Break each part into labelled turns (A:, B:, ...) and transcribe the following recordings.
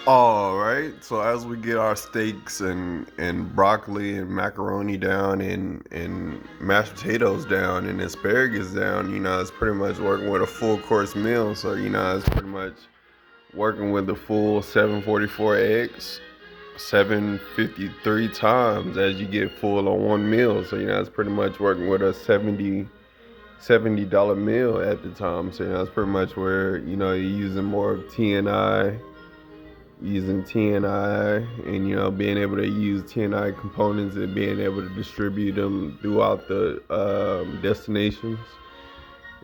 A: All right. So as we get our steaks and broccoli and macaroni down and mashed potatoes down and asparagus down, it's pretty much working with a full course meal. So it's pretty much working with the full 744 eggs, 753 times as you get full on one meal. So it's pretty much working with a $70 meal at the time. So it's pretty much where you're using more of TNI, using TNI, and being able to use TNI components and being able to distribute them throughout the destinations.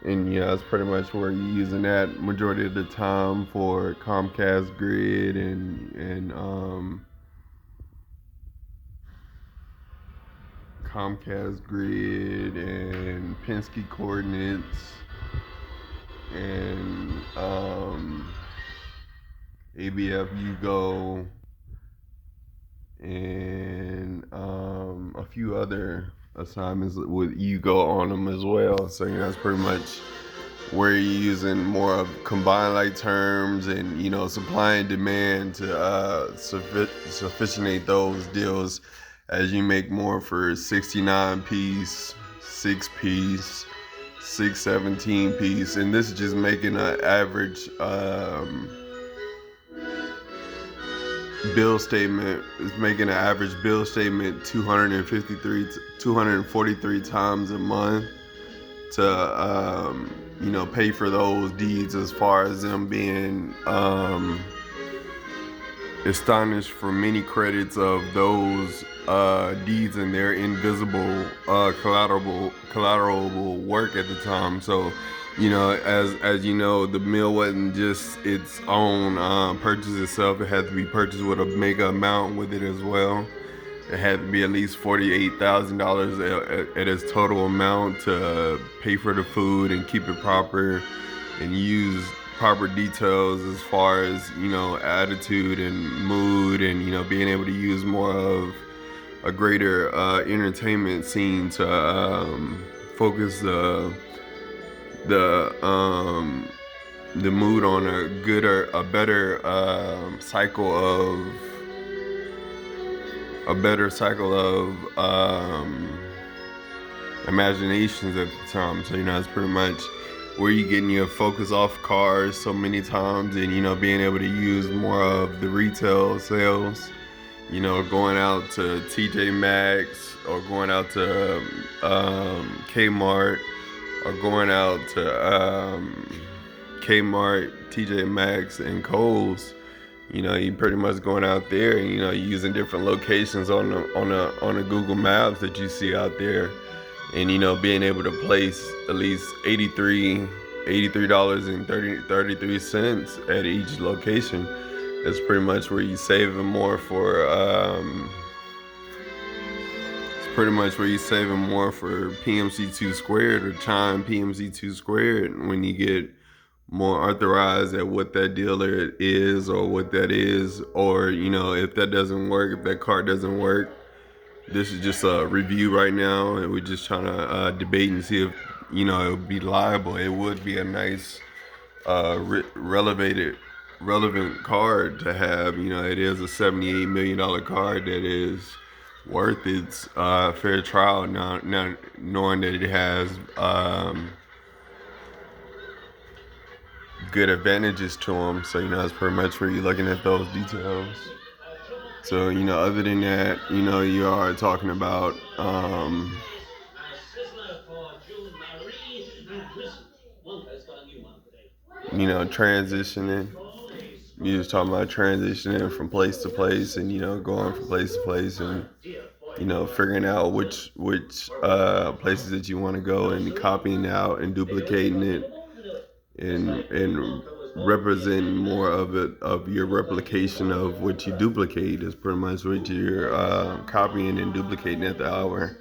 A: And it's pretty much where you're using that majority of the time for Comcast Grid and Comcast Grid and Penske Coordinates and ABF Ugo and a few other assignments with Ugo on them as well. So that's pretty much where you're using more of combined like terms and supply and demand to sufficientate those deals as you make more for 69 piece, 6 piece, 617 piece, and this is just making an average bill statement. Is making an average bill statement 243 times a month to pay for those deeds, as far as them being astonished for many credits of those deeds and their invisible collateral work at the time. So as you know, the meal wasn't just its own purchase itself. It had to be purchased with a mega amount with it as well. It had to be at least $48,000 at its total amount to pay for the food and keep it proper and use proper details as far as attitude and mood, and being able to use more of a greater entertainment scene to focus the mood on a better cycle of imaginations at the time. So it's pretty much where you getting your focus off cars so many times, and being able to use more of the retail sales, going out to TJ Maxx or going out to Kmart, or going out to Kmart, TJ Maxx, and Kohl's. You pretty much going out there and using different locations on the Google Maps that you see out there, and being able to place at least $83 and 33 cents at each location. That's pretty much where you saving more for it's pretty much where you saving more for PMC2 squared or Chime PMC2 squared, when you get more authorized at what that dealer is or what that is, or if that doesn't work, if that card doesn't work. This is just a review right now, and we're just trying to debate and see if it would be liable. It would be a nice relevant card to have. It is a $78 million card that is worth its fair trial, now knowing that it has good advantages to them. So that's pretty much where you're looking at those details. So other than that, you are talking about transitioning. You was talking about transitioning from place to place, and going from place to place, and figuring out which places that you want to go, and copying out and duplicating it, and representing more of it, of your replication of what you duplicate, is pretty much what you're copying and duplicating at the hour.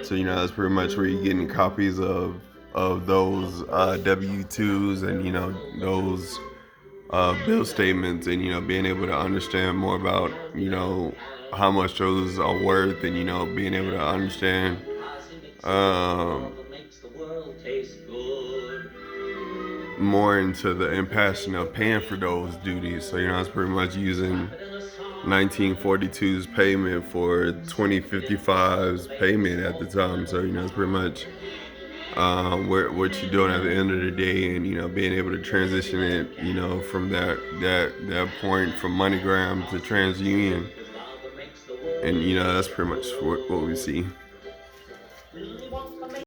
A: So that's pretty much where you're getting copies of those W-2s, and those bill statements, and being able to understand more about how much those are worth, and being able to understand more into the impassion of paying for those duties. So, it's pretty much using 1942's payment for 2055's payment at the time. So, it's pretty much what you're doing at the end of the day, and being able to transition it, from that point from MoneyGram to TransUnion, and that's pretty much what we see.